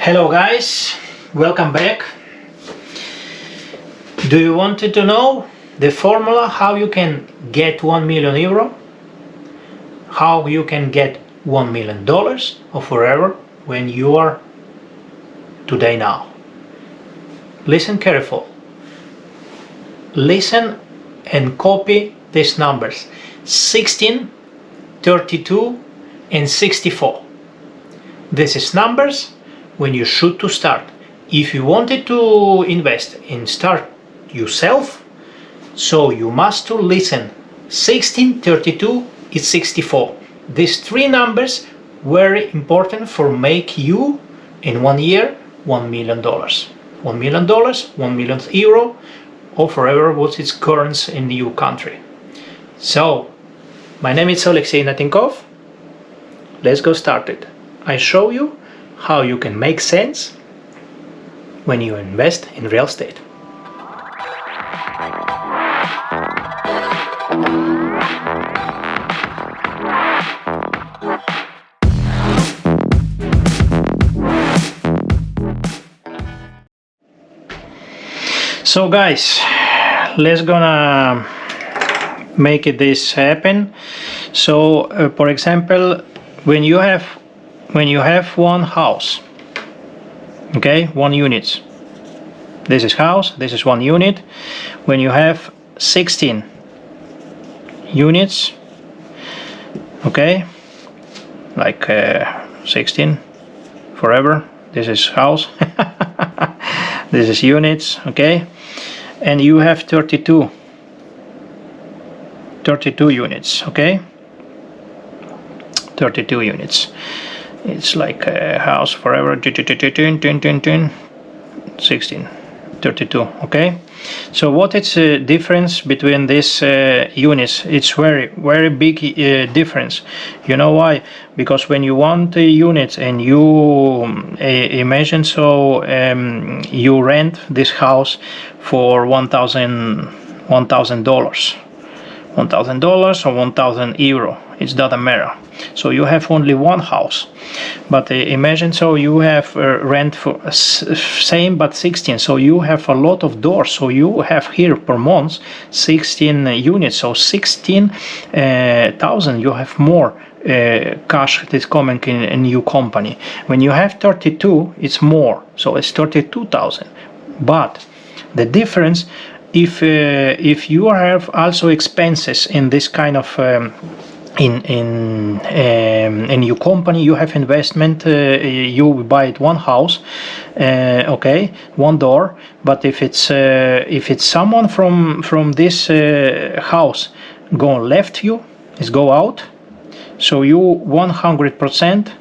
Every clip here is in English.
Hello guys, welcome back. Do you want to know the formula how you can get 1 million euro? How you can get $1 million or forever when you are today now? Listen careful. Listen and copy these numbers: 16, 32 and 64. This is numbers when you should to start. If you wanted to invest and start yourself, so you must to listen 16, 32 and 64. These three numbers very important for make you in 1 year $1 million. $1 million, 1 million euro, or forever what is currency in your country. So, my name is Oleksiy Ihnatenkov. Let's go started. I show you how you can make sense when you invest in real estate. So guys, let's gonna make this happen. So for example, when you have one house, okay, one unit, this is house, this is one unit. When you have 16 units, okay, like 16 forever, this is house this is units, okay, and you have 32 units, okay, 32 units. It's like a house forever, 16, 32, okay. So what is the difference between these units? It's very big difference. You know why? Because when you want a unit and you imagine, so you rent this house for $1,000 or 1,000 euro, it doesn't matter. So you have only one house, but imagine, so you have rent for same but 16, so you have a lot of doors. So you have here per month 16 units, so 16,000 you have more cash that is coming in your company. When you have 32, it's more, so it's 32,000. But the difference, if you have also expenses in this kind of in your company, you have investment, you buy one house, okay, one door. But if it's someone from this house go left, you is go out, so you 100%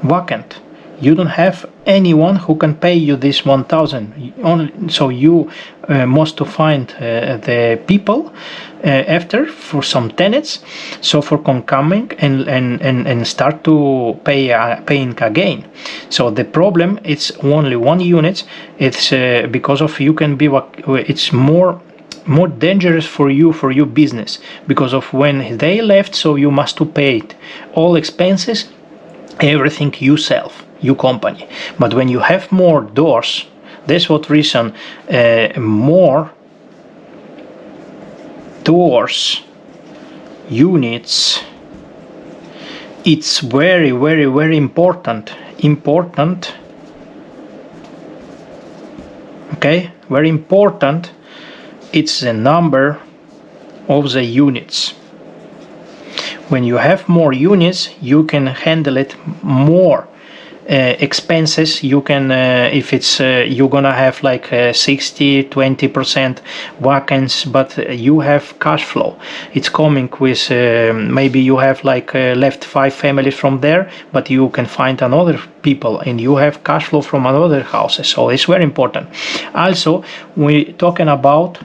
vacant. You don't have anyone who can pay you this 1,000. Only, so you must to find the people after for some tenants, so for coming and start to paying again. So the problem, it's only one unit. It's because of you can be, it's more dangerous for your business, because of when they left, so you must to pay it, all expenses, everything yourself, your company. But when you have more doors, that's what reason more doors, units, it's very important, okay, very important. It's the number of the units. When you have more units, you can handle it more expenses. You can if it's you're gonna have like 60-20% vacancies, but you have cash flow. It's coming with maybe you have like left 5 families from there, but you can find another people and you have cash flow from another houses. So it's very important. Also, we talking about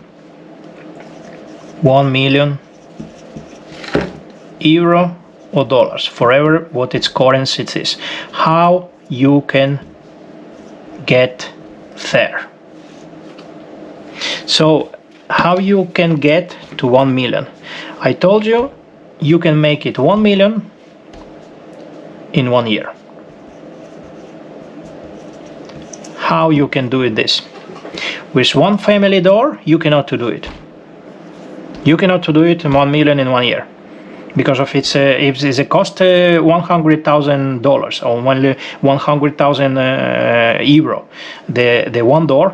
1 million euro or dollars, forever what its currency it is. How you can get there? So how you can get to 1 million? I told you, you can make it 1 million in 1 year. how you can do it this. With one family door, you cannot do it. You cannot do it 1 million in 1 year. Because of its, if it's a cost $100,000 or 100,000 euro, the one door,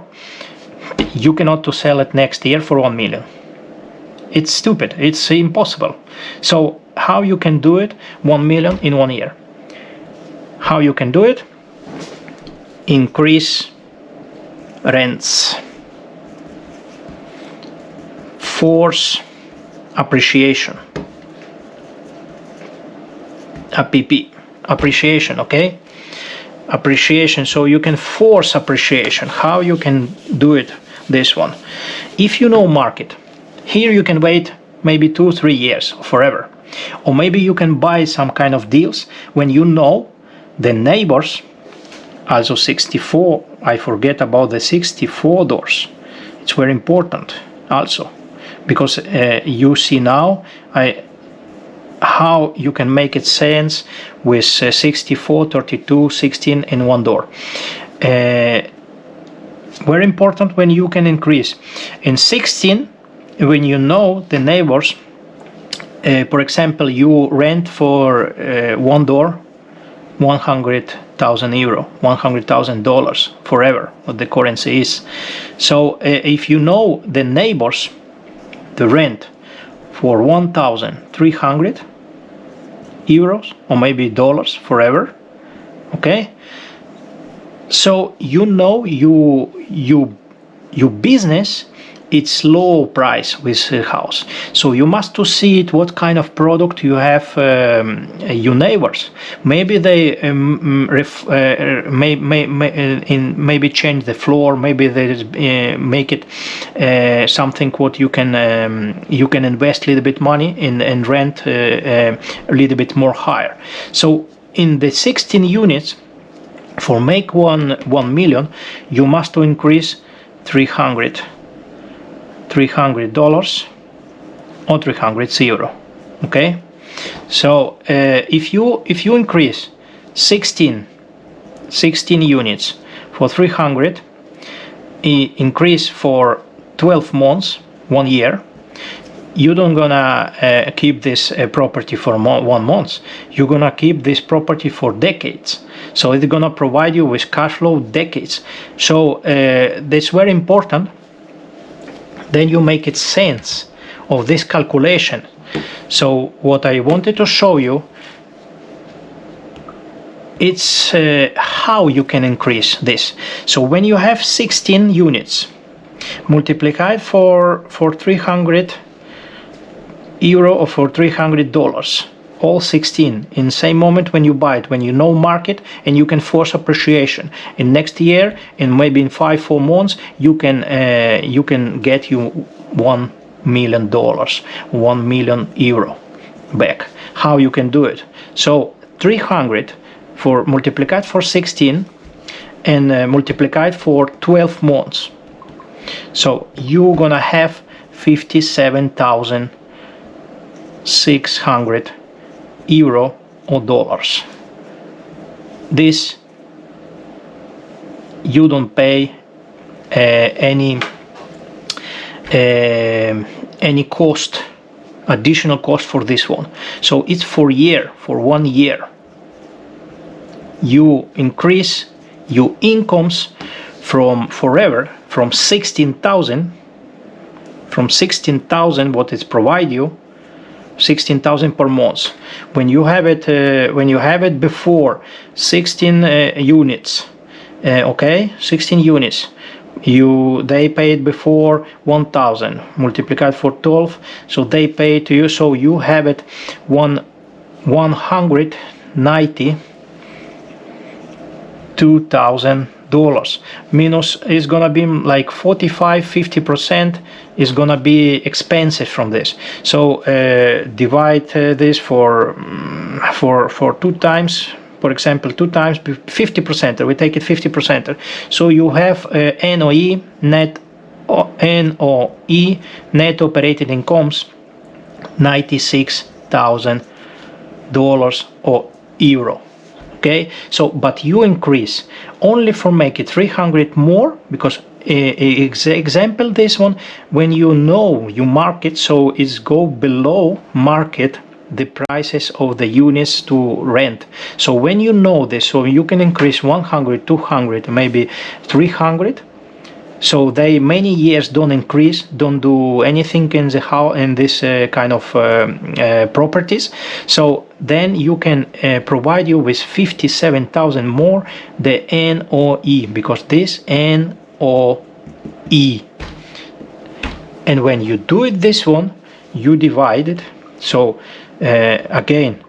you cannot to sell it next year for 1 million. It's stupid. It's impossible. So how you can do it 1 million in 1 year? How you can do it? Increase rents. Force appreciation. Appreciation, okay? Appreciation, so you can force appreciation. How you can do it? This one. If you know market, here you can wait maybe 2-3 years, forever. Or maybe you can buy some kind of deals when you know the neighbors, also 64, I forget about the 64 doors. It's very important also, because you see now how you can make it sense with 64, 32, 16 in one door. Very important when you can increase. In 16, when you know the neighbors, for example, you rent for one door 100,000 euro, $100,000 forever, what the currency is. So if you know the neighbors, the rent for 1,300 euros or maybe dollars forever, okay? So you know your business, it's low price with a house. So you must to see it what kind of product you have your neighbors. Maybe they maybe change the floor. Maybe they make it something what you can invest a little bit money in and rent a little bit more higher. So in the 16 units, for make 1 million, you must to increase $300 or 300 euro. Okay, so if you increase 16 units for 300, increase for 12 months, 1 year, you don't gonna keep this property for 1 month. You're gonna keep this property for decades. So it's gonna provide you with cash flow decades. So that's very important. Then you make it sense of this calculation. So what I wanted to show you, it's how you can increase this. So when you have 16 units multiplied for 300 euro or for $300, all 16 in same moment when you buy it, when you know market, and you can force appreciation. In next year, and maybe in 5-4 months, you can get you $1 million, 1 million euro back. How you can do it? So 300 for multiplied for 16 and multiplied for 12 months. So you're gonna have 57,600 euro or dollars. This you don't pay any cost, additional cost for this one. So it's for 1 year. You increase your incomes from forever from 16,000 what it provide you, 16,000 per month. When you have it before 16 units, okay, 16 units, they paid before 1,000 multiplied for 12, so they pay to you, so you have it $192,000 minus is gonna be like 45-50% is gonna be expensive from this. So divide this for 2 times, for example, 2 times 50%. We take it 50%. So you have NOE net operating incomes $96,000 or euro. Okay. Okay, so but you increase only for make it 300 more, because example this one, when you know you market, so it's go below market the prices of the units to rent. So when you know this, so you can increase 100, 200, maybe 300. So they many years don't increase, don't do anything in the house, in this kind of properties. So then you can provide you with 57,000 more the NOE, because this NOE. And when you do it this one, you divide it. So again,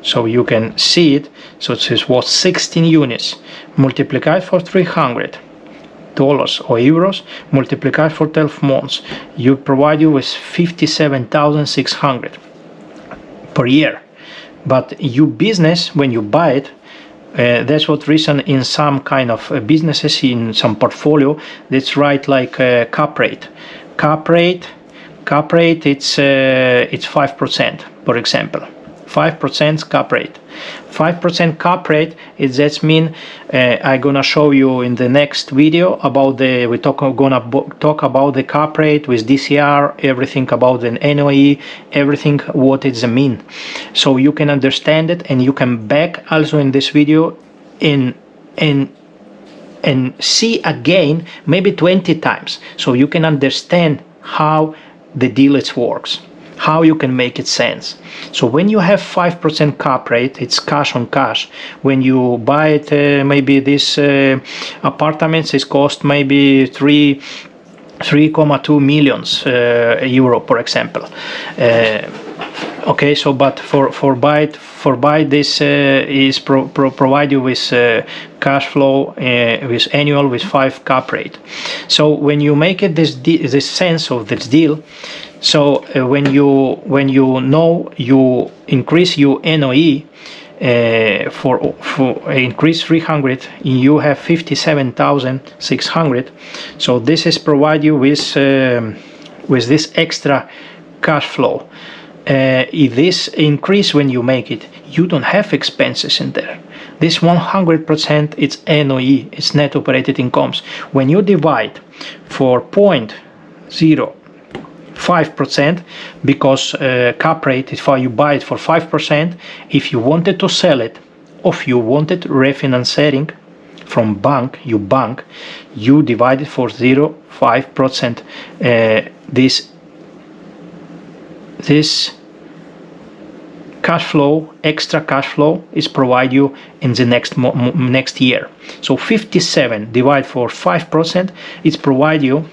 so you can see it. So this was 16 units multiplied for $300 or euros, multiplied for 12 months, you provide you with 57,600 per year. But you business, when you buy it, that's what reason in some kind of businesses, in some portfolio, that's right, like cap rate. Cap rate, it's 5%, for example. 5% cap rate. 5% cap rate, that mean I'm gonna show you in the next video about the, gonna talk about the cap rate with DCR, everything about the NOE, everything what it mean, so you can understand it, and you can back also in this video and see again maybe 20 times, so you can understand how the deal it works, how you can make it sense. So when you have 5% cap rate, it's cash on cash. When you buy it, maybe this apartments is cost maybe 3.2 millions euro, for example. Okay, so but for buy this is provide you with cash flow with annual with 5 cap rate. So when you make it this sense of this deal, so when you know you increase your NOE for increase 300, you have 57,600. So this is provide you with this extra cash flow. If this increase when you make it, you don't have expenses in there. This 100% it's NOE, it's net operated incomes. When you divide for 0.05%, because cap rate is for you buy it for 5%. If you wanted to sell it, or if you wanted refinancing from bank, you divide it for 0.5%. This cash flow, extra cash flow, is provide you in the next year. So 57 divided for 5%, it's provide you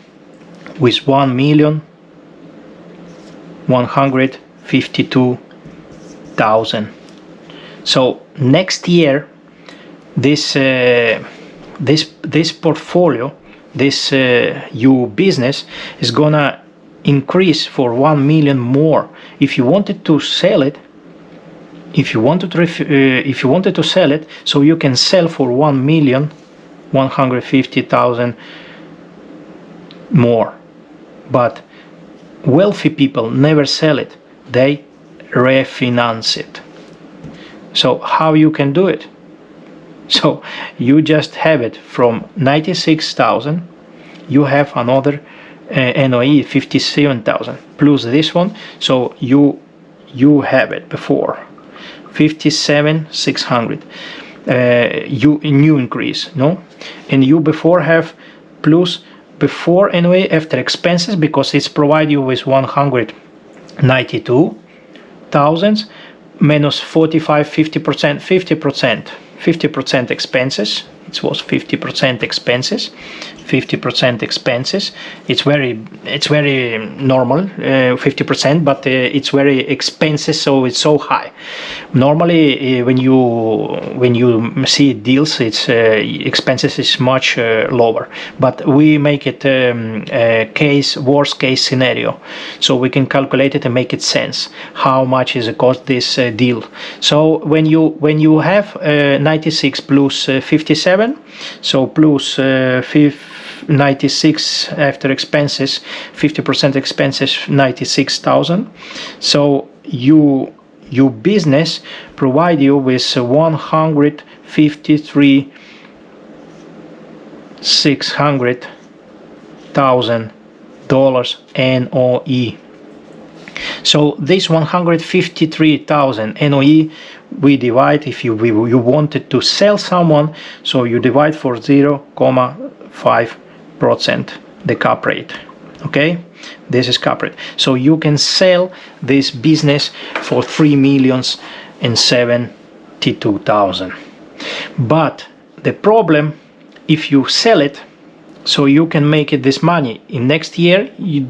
with 1,152,000. So next year, this portfolio, this your business is gonna increase for 1 million more. If you wanted to sell it, if you wanted to sell it, so you can sell for 1,150,000 more. But wealthy people never sell it, they refinance it. So how you can do it? So you just have it from 96,000, you have another NOE 57,000 plus this one, so you have it before 57,600. You new increase, no, and you before have plus before NOE after expenses, because it's provide you with 192,000 minus 45, 50% expenses. It was 50% expenses. It's very normal, 50%, but it's very expensive, so it's so high. Normally, when you see deals, it's expenses is much lower. But we make it worst case scenario, so we can calculate it and make it sense how much is it cost this deal. So when you have 96 plus 57, so plus 96 after expenses, 50% expenses, 96,000. So your business provide you with $153,600,000 NOE. So this 153,000 NOE we divide, if you wanted to sell someone, so you divide for 0.5% the cap rate. Okay, this is cap rate. So you can sell this business for 3,072,000. But the problem, if you sell it, so you can make it this money in next year, you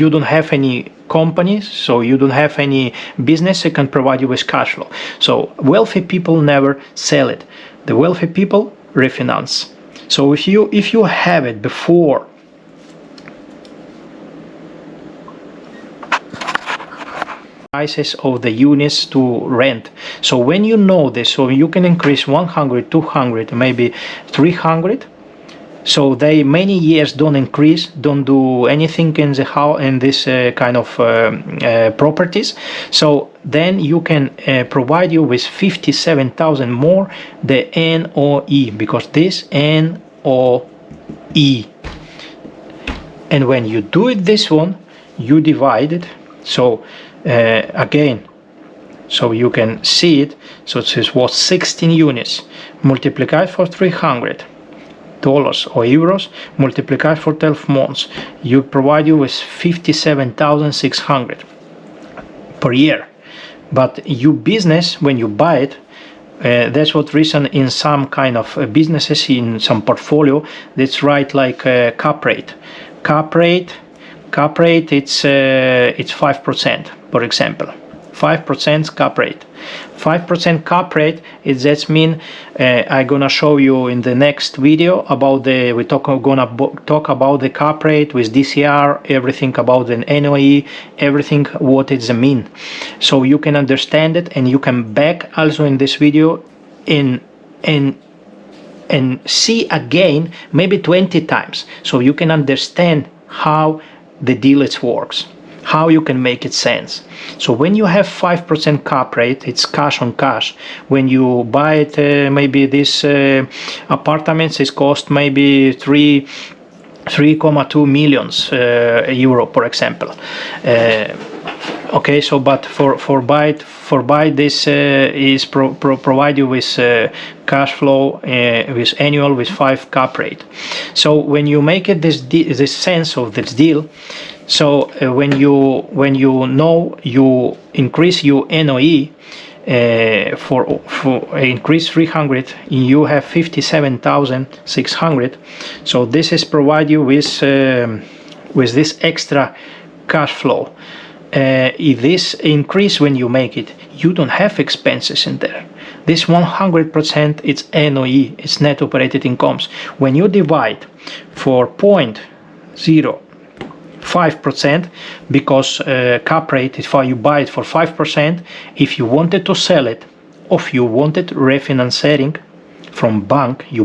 don't have any companies, so you don't have any business that can provide you with cash flow. So wealthy people never sell it. The wealthy people refinance. So if you have it before prices of the units to rent, so when you know this, so you can increase 100, 200, maybe 300. So they many years don't increase, don't do anything in the house, in this kind of properties. So then you can provide you with 57,000 more the NOE, because this NOE. And when you do it this one, you divide it. So again, so you can see it. So this was 16 units multiplied for 300 dollars or euros, multiplied for 12 months, you provide you with 57,600 per year. But your business, when you buy it, that's what reason in some kind of businesses, in some portfolio, that's right, like cap rate, it's 5%, for example. 5% cap rate. 5% cap rate, that mean I'm gonna show you in the next video about gonna talk about the cap rate with DCR, everything about the NOE, everything what it mean, so you can understand it, and you can back also in this video and see again maybe 20 times, so you can understand how the deal works, how you can make it sense. So when you have 5% cap rate, it's cash on cash. When you buy it, maybe this apartments is cost maybe 3.2 millions euro, for example. Okay, so but for buy this is provide you with cash flow with annual with 5 cap rate. So when you make it this sense of this deal, so when you know you increase your NOE for increase 300, you have 57,600. So this is provide you with this extra cash flow. If this increase when you make it, you don't have expenses in there. This 100% it's NOE, it's net operated incomes. When you divide for 0.05%, because cap rate is why you buy it for 5%. If you wanted to sell it, or if you wanted refinancing from bank, you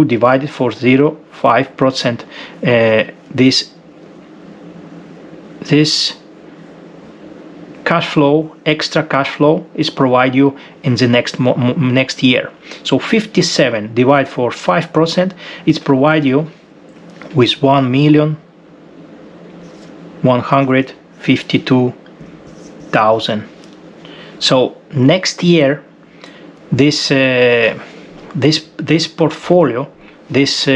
divide it for 0.5%. This cash flow, extra cash flow, is provide you in the next year. So 57 divided for 5%, it's provide you with 1,152,000. So next year, this portfolio, this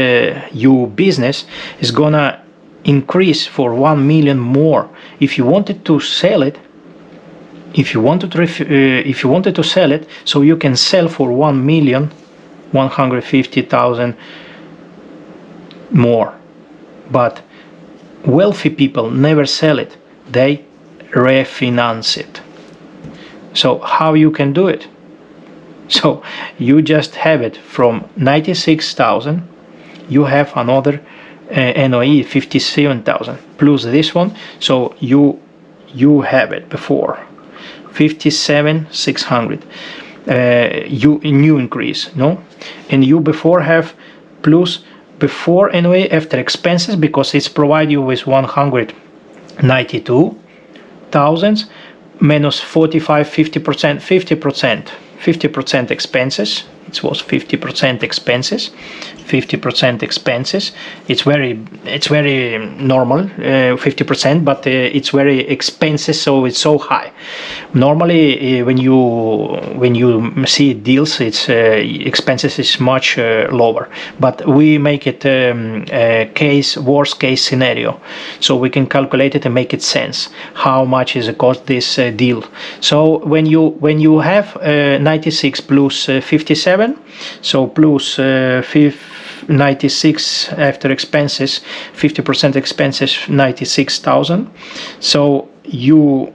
your business is gonna increase for 1 million more. If you wanted to sell it, if you wanted to sell it, so you can sell for 1,150,000 more. But wealthy people never sell it, they refinance it. So how you can do it? So you just have it from 96,000, you have another NOE 57,000 plus this one, so you have it before 57,600. You new increase, no, and you before have plus before NOE after expenses, because it's provide you with 192,000 minus 45, 50%, 50% expenses. It was 50% expenses, 50% expenses. It's very normal, 50%, but it's very expensive, so it's so high. Normally, when you see deals, it's expenses is much lower. But we make it a worst case scenario, so we can calculate it and make it sense how much is it cost this deal. So when you have 96 plus 57. So plus 96 after expenses, 50% expenses, 96,000. So your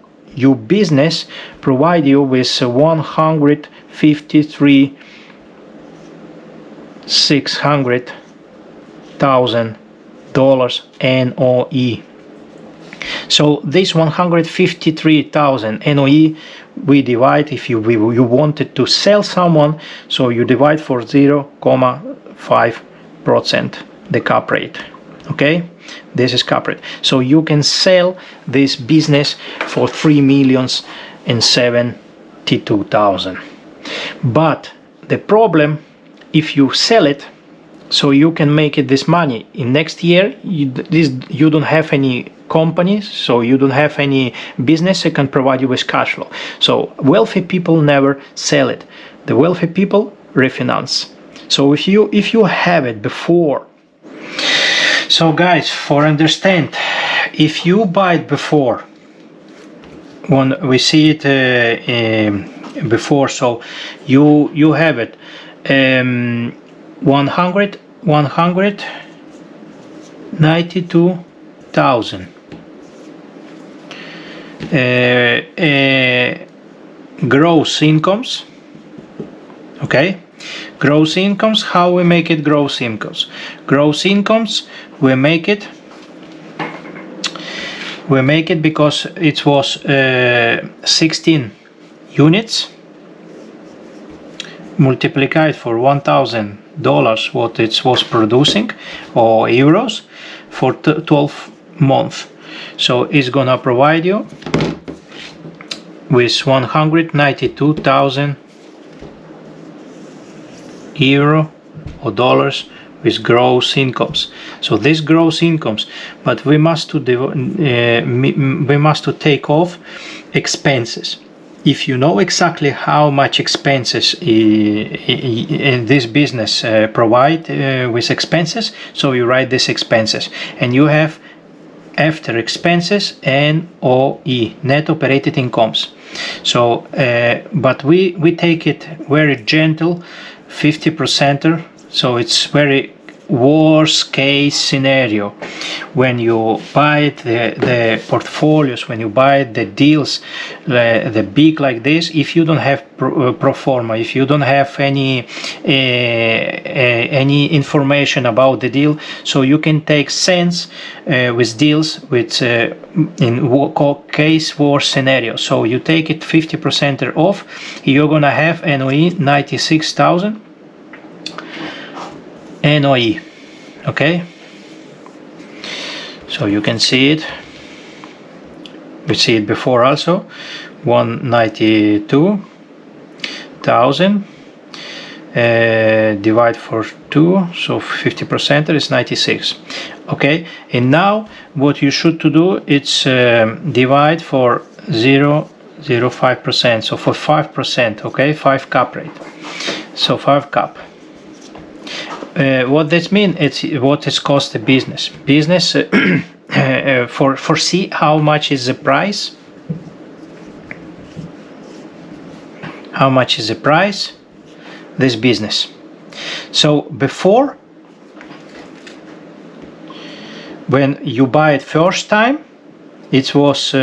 business provide you with $153,600 NOE. So this 153,000 NOE we divide, if you wanted to sell someone, so you divide for 0.5% the cap rate. Okay, this is cap rate. So you can sell this business for 3,072,000. But the problem, if you sell it, so you can make it this money in next year. You don't have any companies, so you don't have any business that can provide you with cash flow. So wealthy people never sell it. The wealthy people refinance. So if you have it before, so guys, for understand, if you buy it before, when we see it before, so you have it 192,000 gross incomes. Okay, gross incomes. How we make it gross incomes? Gross incomes we make it because it was 16 units multiplied for $1,000 what it was producing, or euros, for 12 months. So it's gonna provide you with 192,000 euro or dollars with gross incomes. So this gross incomes, but we must to take off expenses. If you know exactly how much expenses in this business provide with expenses, so you write these expenses, and you have after expenses NOE, net operated incomes. So but we take it very gentle, 50%er. So it's very worst case scenario. When you buy the portfolios, when you buy the deals, the big like this, if you don't have pro forma, if you don't have any information about the deal, so you can take sense with deals with in case worst scenario. So you take it 50% off, you're gonna have NOE 96,000 NOE. Okay, so you can see it, we see it before also, 192,000 divide for 2, so 50% is 96. Okay, and now what you should to do, it's divide for 0.05%, so for 5%. Okay, 5 cap rate, so 5 cap. What this means, it's what is cost the business for see how much is the price, how much is the price this business. So before, when you buy it first time, it was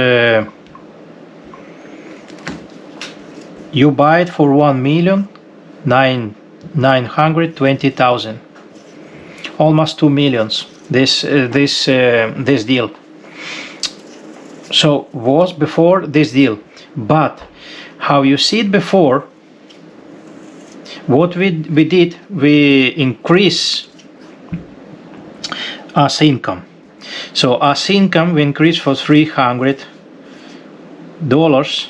you buy it for 1,920,000, almost 2 millions. This deal. So was before this deal, but how you see it before, what we did, we increase as income. So as income we increased for 300 dollars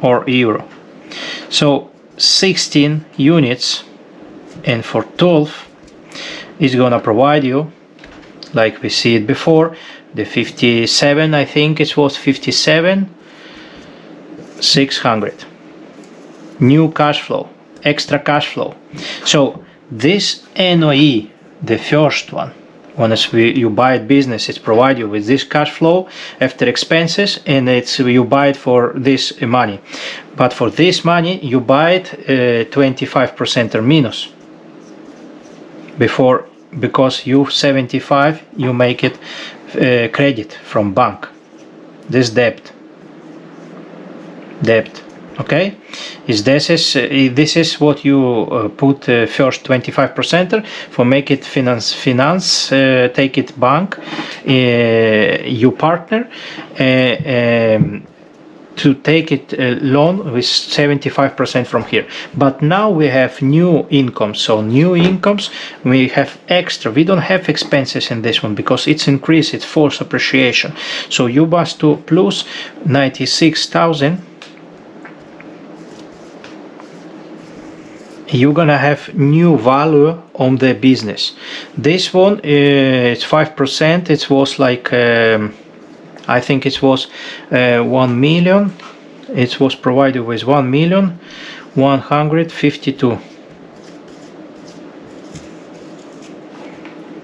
or euro. So 16 units, and for 12 is gonna provide you, like we see it before, the 57, I think it was 57,600 new cash flow, extra cash flow. So this NOE, the first one, once you buy it business, it's provide you with this cash flow after expenses, and it's you buy it for this money. But for this money you buy it 25% or minus before, because you 75 you make it credit from bank, this debt. Okay, this is what you put first 25% for make it finance take it bank, you partner to take it loan with 75% from here. But now we have new incomes, so new incomes we have extra, we don't have expenses in this one because it's increased, it's false appreciation. So you must do plus 96,000. You're gonna have new value on the business. This one it's 5%. It was like I think it was 1 million. It was provided with 1,152,000.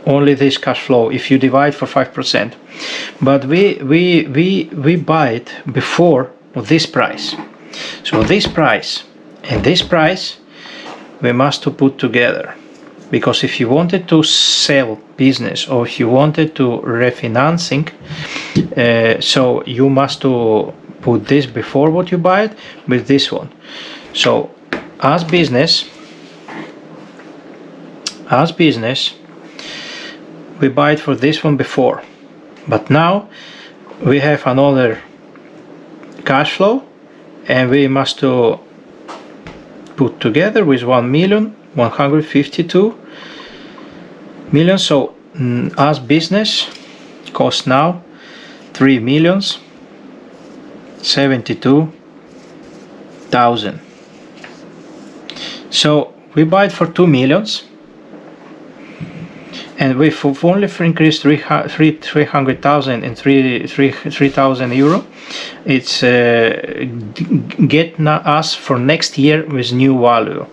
Only this cash flow if you divide for 5%. But we buy it before this price. So this price and this price we must to put together, because if you wanted to sell business or if you wanted to refinancing, so you must to put this before what you buy it with this one. So as business we buy it for this one before, but now we have another cash flow and we must to put together with 1,152,000. So as business cost now 3,072,000. So we buy it for 2 millions, and we've only increased 300,000 and 3,000 euro. It's get us for next year with new value,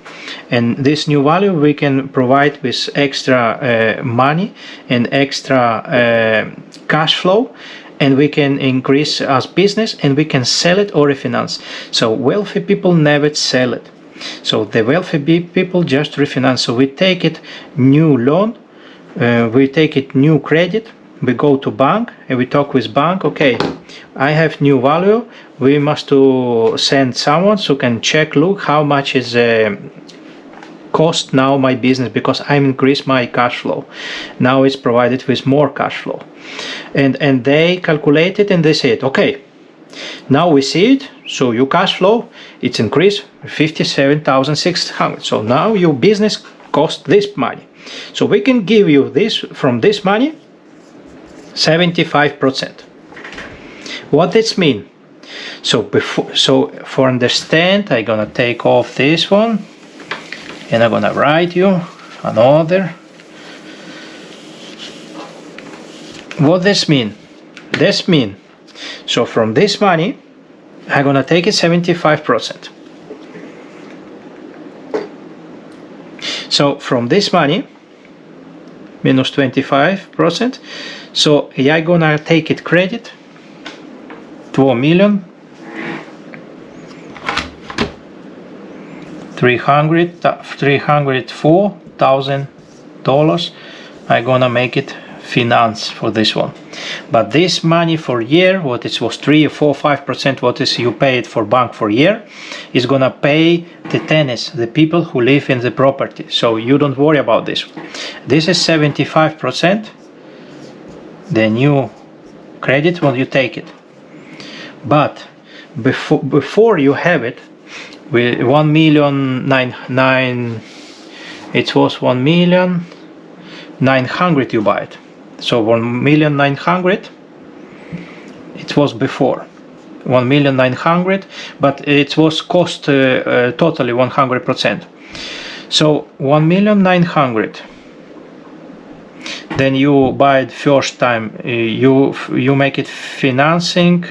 and this new value we can provide with extra money and extra cash flow, and we can increase as business, and we can sell it or refinance. So wealthy people never sell it, so the wealthy people just refinance. So we take it new loan, we take it new credit, we go to bank and we talk with bank, okay, I have new value, we must to send someone so can check, look how much is cost now my business, because I increase my cash flow, now it's provided with more cash flow, and they calculate it and they say it, okay, now we see it, so your cash flow it's increased 57,600, so now your business cost this money, so we can give you this from this money 75%. What this mean? So for understand, I'm gonna take off this one and I'm gonna write you another. What this mean? This mean, so from this money I'm gonna take it 75%. So from this money minus 25%, so I'm gonna take it credit 2,304,000. I'm gonna make it finance for this one. But this money for year, what it was 3 or 4 5%, what is you pay it for bank for year, is gonna pay the tenants, the people who live in the property. So you don't worry about this. This is 75%, the new credit when you take it. But before you have it, with 1,900,000, it was 1,900,000 you buy it. So 1,900,000 it was before. 1,900,000, but it was cost totally 100%. So 1,900,000. Then you buy it first time, you make it financing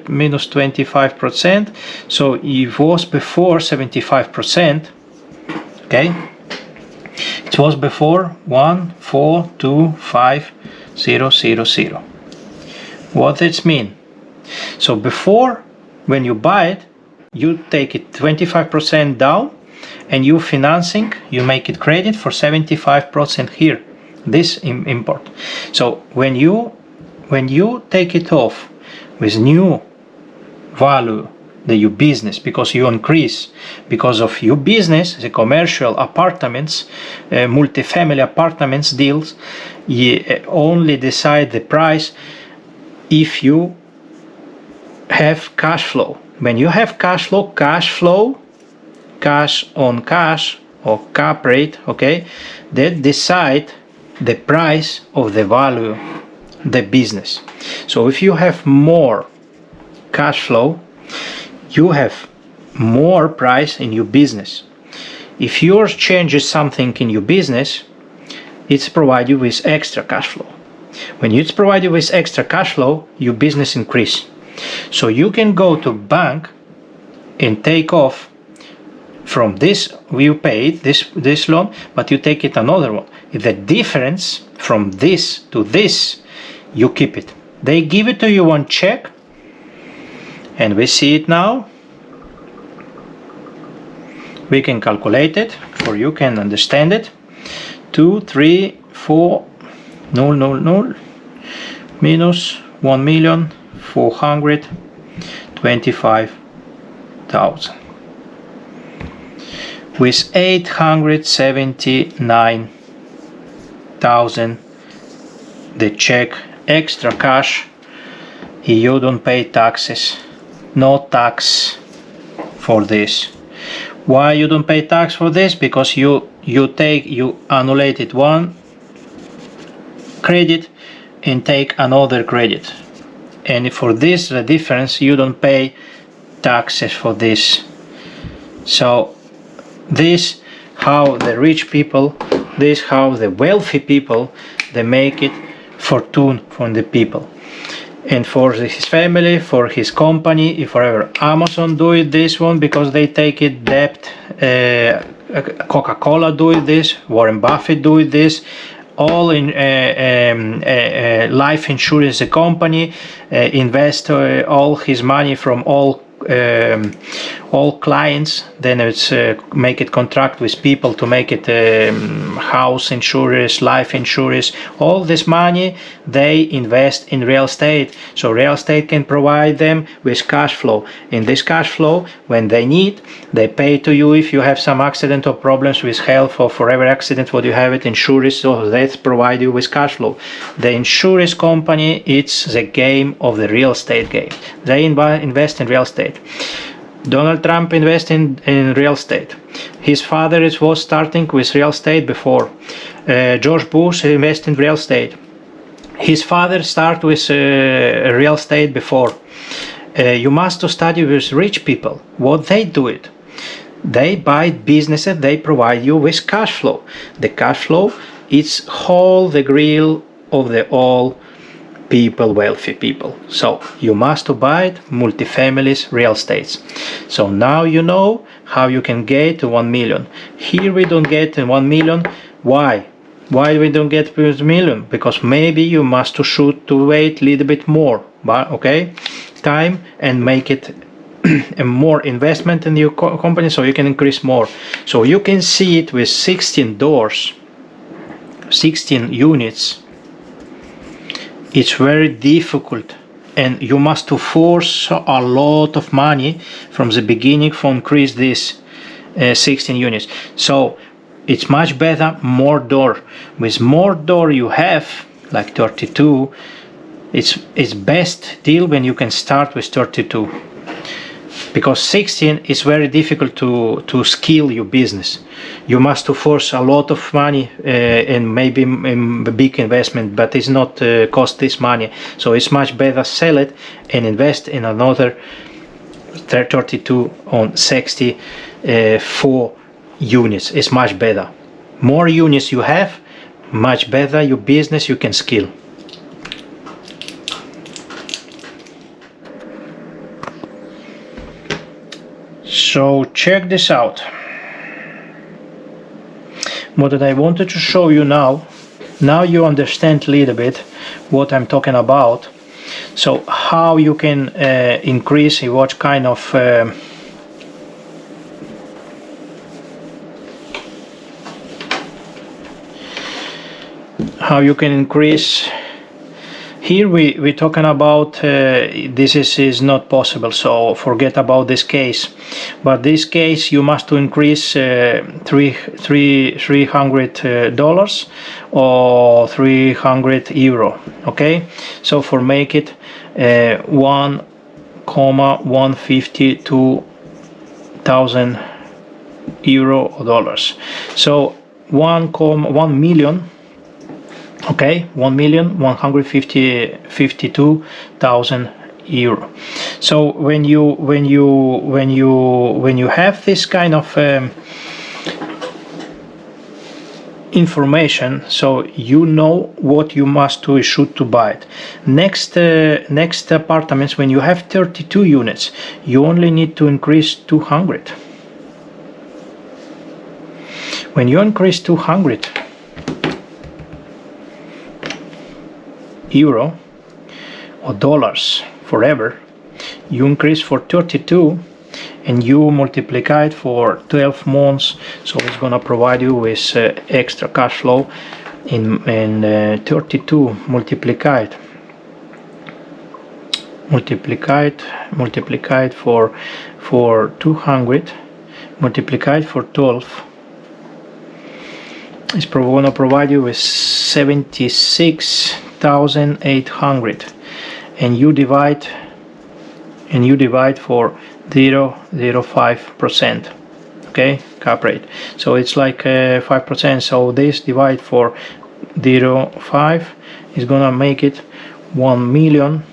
minus 25%, so it was before 75%. Okay, it was before 1,425,000. What does it mean? So before, when you buy it, you take it 25% down, and you financing, you make it credit for 75% here. This import. So when you take it off with new value, your business, because you increase, because of your business, the commercial apartments, multifamily apartments deals, you only decide the price if you have cash flow. When you have cash flow, cash on cash or cap rate, okay, that decide the price of the value, the business. So if you have more cash flow, you have more price in your business. If yours changes something in your business, it's provide you with extra cash flow. When it's provide you with extra cash flow, your business increase. So you can go to bank and take off from this, you paid this loan, but you take it another one. The difference from this to this, you keep it. They give it to you on check, and we see it now. We can calculate it, or you can understand it. 2, 3, 4, 000 minus 1,425,000. With 879,000 the check extra cash, you don't pay taxes, no tax for this. Why you don't pay tax for this? Because you annulated one credit and take another credit, and for this the difference, you don't pay taxes for this. So this how the rich people, this how the wealthy people, they make it fortune from the people, and for his family, for his company, forever. Amazon do it this one because they take it debt. Coca-Cola do it this. Warren Buffett do it this. All in life insurance company invest all his money from all clients, then it's make it contract with people to make it house insurance, life insurance. All this money they invest in real estate, so real estate can provide them with cash flow. In this cash flow, when they need, they pay to you if you have some accident or problems with health, or forever accident what you have it insurance, so they provide you with cash flow. The insurance company, it's the game of the real estate game. They invest in real estate. Donald Trump invested in real estate. His father was starting with real estate before. George Bush invested in real estate. His father started with real estate before. You must study with rich people. What they do it? They buy businesses, they provide you with cash flow. The cash flow is whole the grill of the all people, wealthy people. So you must buy it, multifamilies, real estates. So now you know how you can get to 1 million. Here we don't get 1 million. Why? Why we don't get 1 million? Because maybe you must wait a little bit more, but okay, time, and make it more investment in your company, so you can increase more. So you can see it with 16 doors, 16 units. It's very difficult, and you must force a lot of money from the beginning to increase this 16 units. So it's much better more door. With more door you have like 32. It's best deal when you can start with 32. because 16 is very difficult to scale your business. You must to force a lot of money and maybe a big investment, but it's not cost this money. So it's much better sell it and invest in another 32 on 64 units. It's much better. More units you have, much better your business you can scale. So check this out. What I wanted to show you now you understand a little bit what I'm talking about. So how you can increase, what kind of how you can increase. Here we're talking about this is not possible, so forget about this case. But this case you must to increase $300 or 300 euro. Okay, so for make it 1,152,000 euro or dollars. So 1 million. Okay, 1,152,000 euro. So when you have this kind of information, so you know what you must do, should to buy it. Next apartments, when you have 32 units, you only need to increase 200. When you increase 200 euro or dollars forever, you increase for 32 and you multiply it for 12 months, so it's gonna provide you with extra cash flow in 32 multiplied for 200 multiplied for 12 is gonna provide you with 76,800, and you divide for 0.05%. Okay, cap rate, so it's like 5%. So this divide for 0.5 is gonna make it 1 million.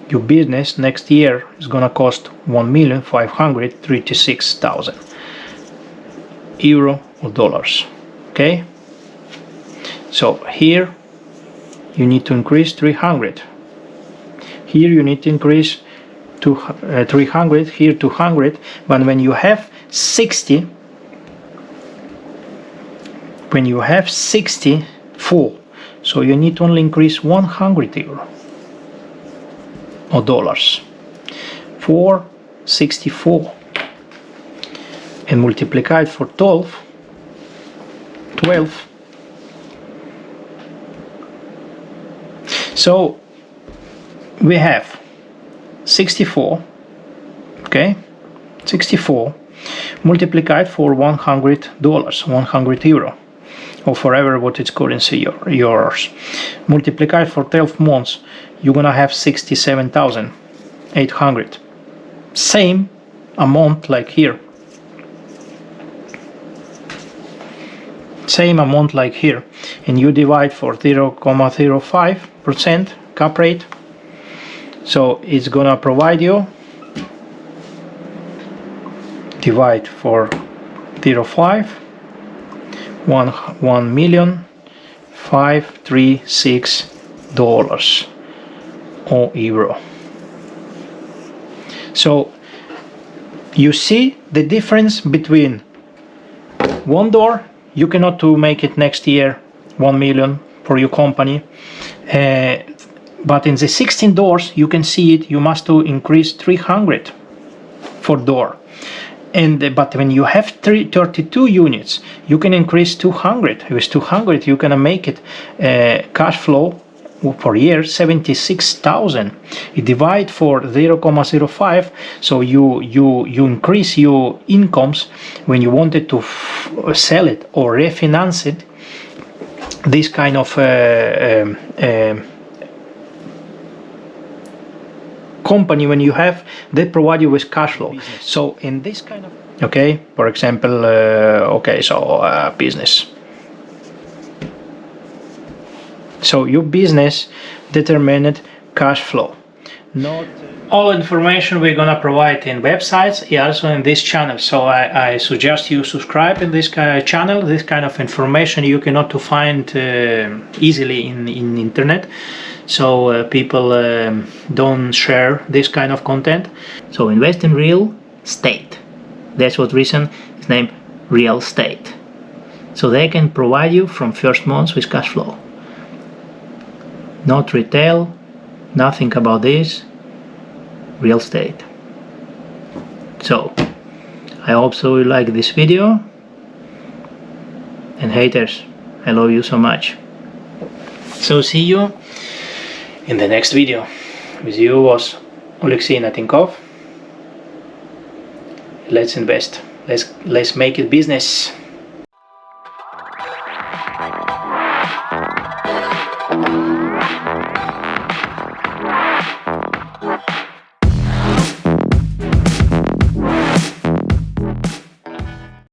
Your business next year is gonna cost 1,536,000 euro or dollars. Okay, so here you need to increase 300. Here you need to increase to 300. Here 200. But when you have 60, full, so you need to only increase 100 euro or dollars. 464 and multiply it for 12. So we have 64, okay, 64 multiplied for $100, 100 euro, or forever what its currency yours. Multiplied for 12 months, you're gonna have 67,800. Same amount like here. Same amount like here, and you divide for 0.05% cap rate, so it's gonna provide you, divide for 0.5, 1,536 dollars or euro. So you see the difference between one door. You cannot to make it next year 1 million for your company, but in the 16 doors you can see it. You must to increase 300 for door, and but when you have 32 units, you can increase 200. With 200, you can make it cash flow per year 76,000. You divide for 0.05, so you increase your incomes when you wanted to sell it or refinance it. This kind of company when you have, they provide you with cash flow. So in this kind of, okay, for example, business. So your business determined cash flow. Not all information we're gonna provide in websites, also in this channel. So I suggest you subscribe in this kind of channel. This kind of information you cannot to find easily in internet. So people don't share this kind of content. So invest in real estate. That's what reason it's named real estate. So they can provide you from first months with cash flow. Not retail, nothing about this. Real estate. So I hope so you like this video, and haters, I love you so much. So see you in the next video. With you was Oleksiy Ihnatenkov. Let's invest. Let's make it business.